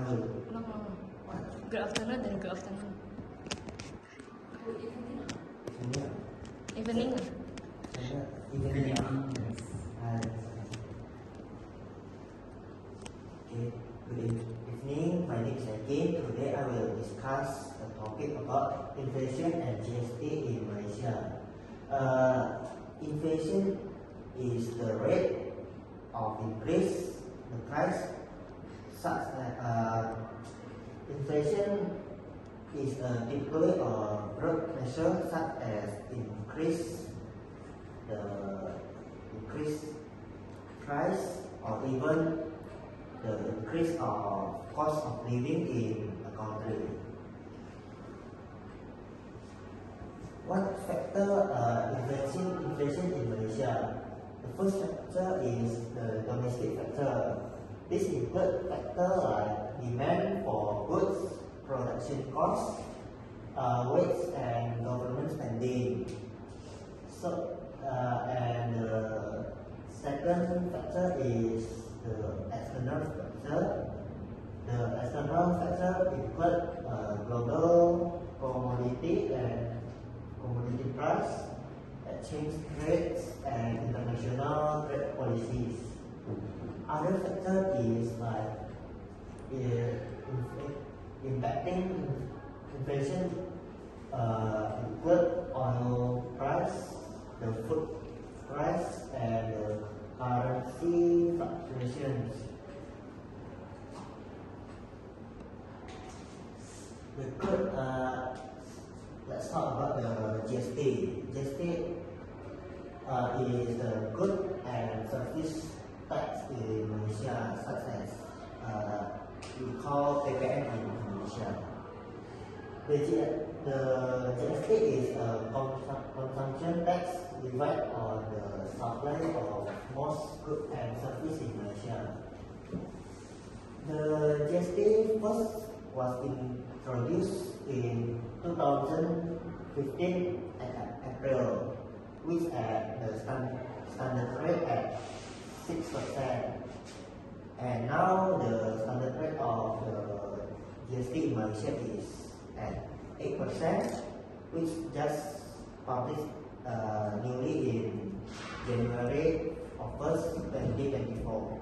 Manggul. No. Good afternoon dan good afternoon. Evening. Evening. Okay. Good evening. My name is Akin. Today I will discuss a topic about inflation and GST in Malaysia. Inflation is the rate of increase the price such that inflation is a typically a broad measure such as increase price or even the increase of cost of living in a country. What factor inflation in Malaysia? The first factor is the domestic factor. This includes factors like demand for goods, production costs, wage and government spending. And the second factor is the external factor. The external factor includes global commodity price, exchange rates, and international trade policies. Other factor is like impacting inflation include oil price, the food price, and the currency fluctuations. Let's talk about the GST. GST is the good and service tax in Malaysia, such as we call PPN in Malaysia. The GST is a consumption tax levied on the supply of most goods and services in Malaysia. The GST first was introduced in 2015 at April, which at the standard rate at 6%. And now the standard rate of the GST in Malaysia is at 8%, which just published newly in January 1st, 2024.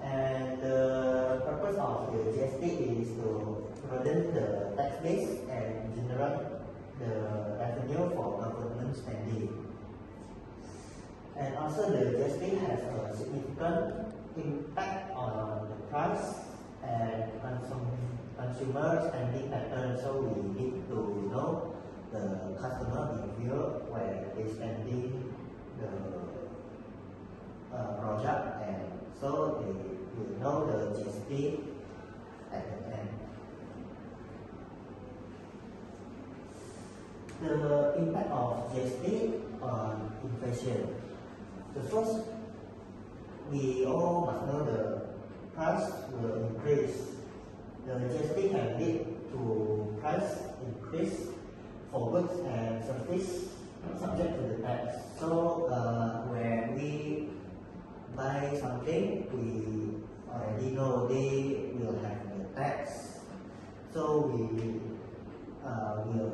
And the purpose of the GST is to broaden the tax base and generate the revenue for government spending. And also the GST has a significant impact on the price and consumer spending pattern, so we need to know the customer behavior when they spending the product, and so they will know the GST at the end. The impact of GST on inflation. The first, we all must know the price will increase. The GST can lead to price increase for goods and services subject to the tax. So when we buy something, we already know they will have the tax. So we will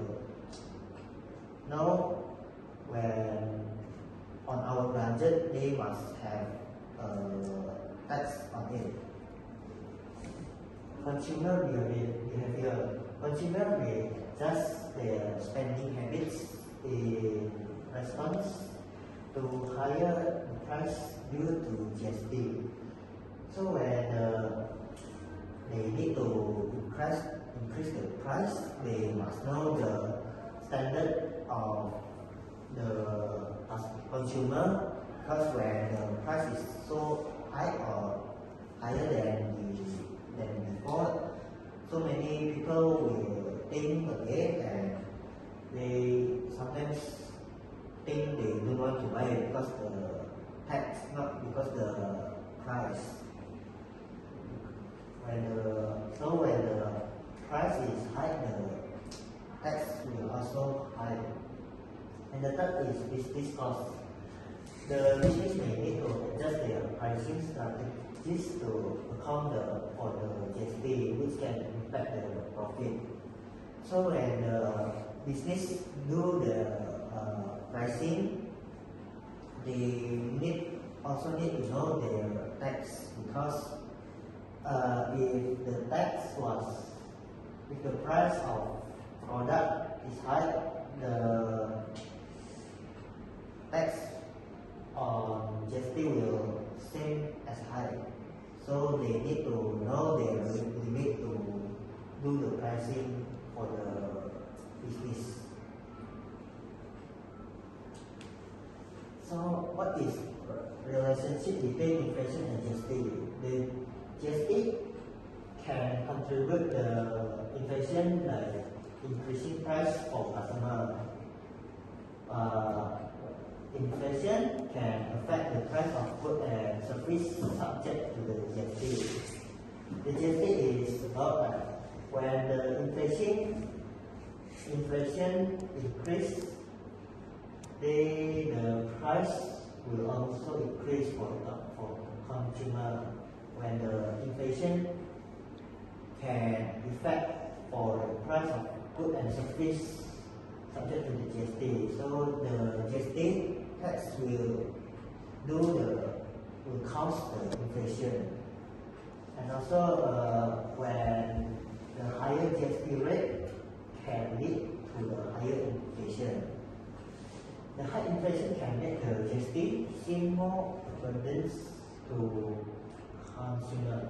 know when on our budget they must have tax on it. Consumer behavior. Consumer may adjust their spending habits in response to higher price due to GST. So when they need to increase the price, they must know the standard of the consumer, because when the price is so high or higher than before, so many people will think again, and they sometimes think they don't want to buy it because the tax, not because the price. When the price is high, the tax will also high. And the third is business cost. The business may need to adjust their pricing this to account for the GST, which can impact the profit. So when the business do the pricing, they also need to know their tax, because if the price of product is high, the tax on GST will same as high. So they need to know their limit to do the pricing for the business. So what is relationship between inflation and GST? The GST can contribute the inflation by increasing price for customer. Inflation can affect the price of goods and services subject to the GST. The GST is about when the inflation increase, the price will also increase for consumer. When the inflation can affect for the price of goods and service subject to the GST. So the GST tax will cause the inflation. And also when the higher GST rate can lead to the higher inflation. The high inflation can make the GST seem more burden to consumer.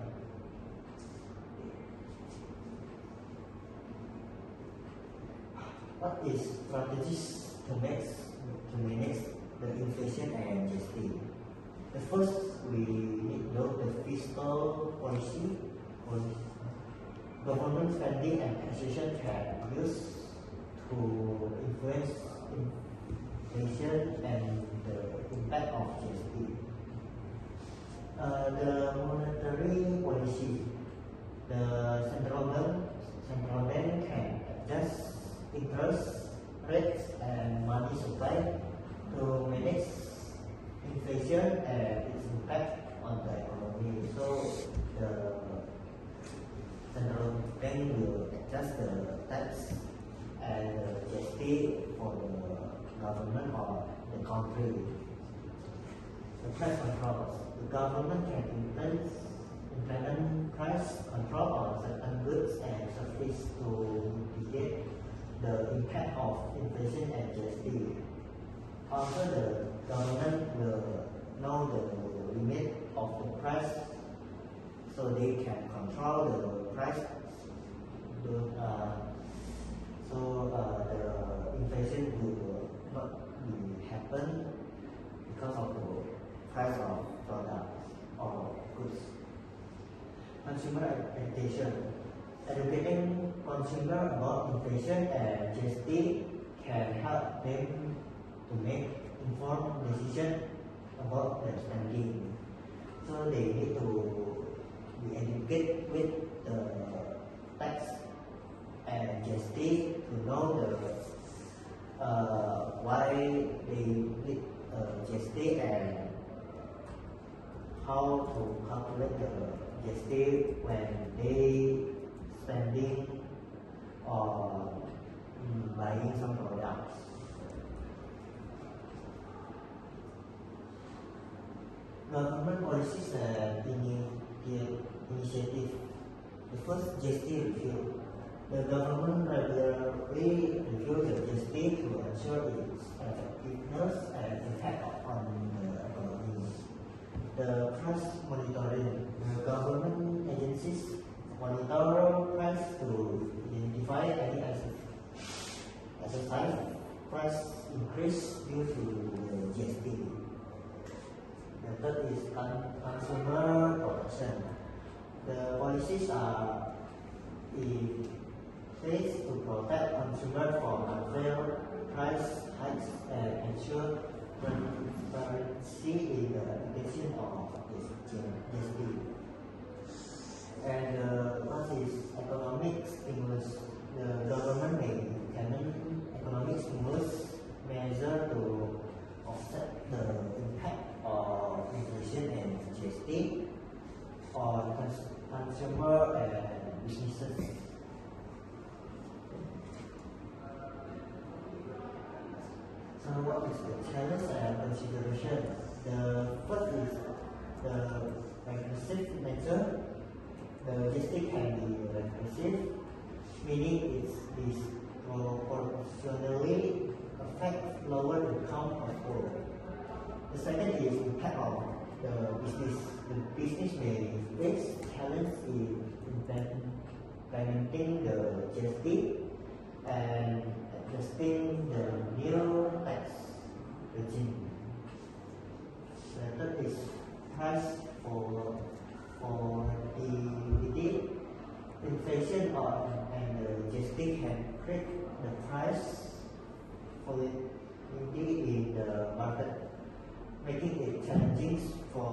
What is strategies to manage the inflation and GST? The first, we need to know the fiscal policy. Government spending and taxation can be used to influence inflation and the impact of GST. The monetary policy, the central bank can adjust interest rates and money supply to manage inflation and its impact on the economy. So the central bank will adjust the tax and the GST for the government or the country. The price controls. The government can implement price control on certain goods and services to mitigate the impact of inflation and GST. Also, the government will know the limit of the price, so they can control the price. The inflation will not happen because of the price of products or goods. Consumer education. Educating consumers about inflation and GST can help them to make informed decisions about their spending. So they need to be educated with the tax and GST to know why they need GST and how to calculate the GST when they spending or buying some products. Government policies and initiative. The first, GST review. The government regularly reviews the GST to ensure its effectiveness and impact on the economy. The price monitoring. The government agencies monitor price to identify any excessive price increase due to the GST. The third is consumer protection. The policies are in place to protect consumers from unfair price hikes and ensure transparency in the application of GST. And what is economic stimulus? The government may implement economic stimulus measure to offset the impact of inflation and GST. for consumer and businesses. So what is the challenge and consideration? The first is the regressive nature. The GST can be regressive, meaning it disproportionately affect lower income household. The second is impact of the business. The business may face challenge in implementing the GST and adjusting the new tax regime. The third is price for the inflation and the GST can create the price volatility in the market, making it challenging for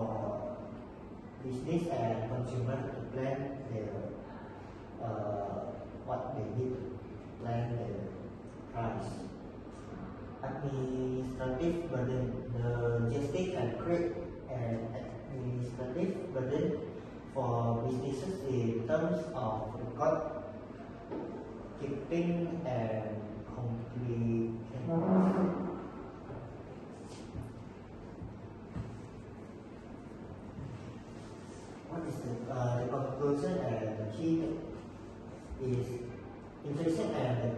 business and consumer to plan their what they need to plan their price. Administrative burden. The GST can create an administrative burden for businesses in terms of record keeping and compliance. What is the conclusion and the key is inflation and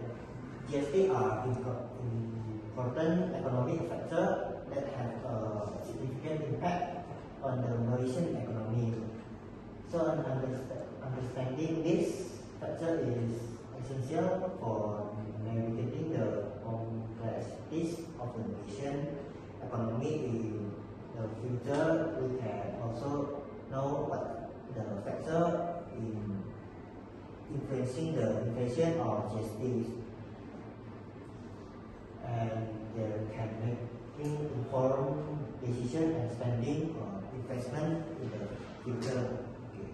GST are important economic factors that have a significant impact on the Malaysian economy. So understanding this factor is essential for navigating the complexities of the Malaysian economy in the future. We can also know what the factor in influencing the inflation or GST, and they can make informed decision and spending or investment in the future. Okay.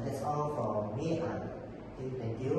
That's all from me. Thank you.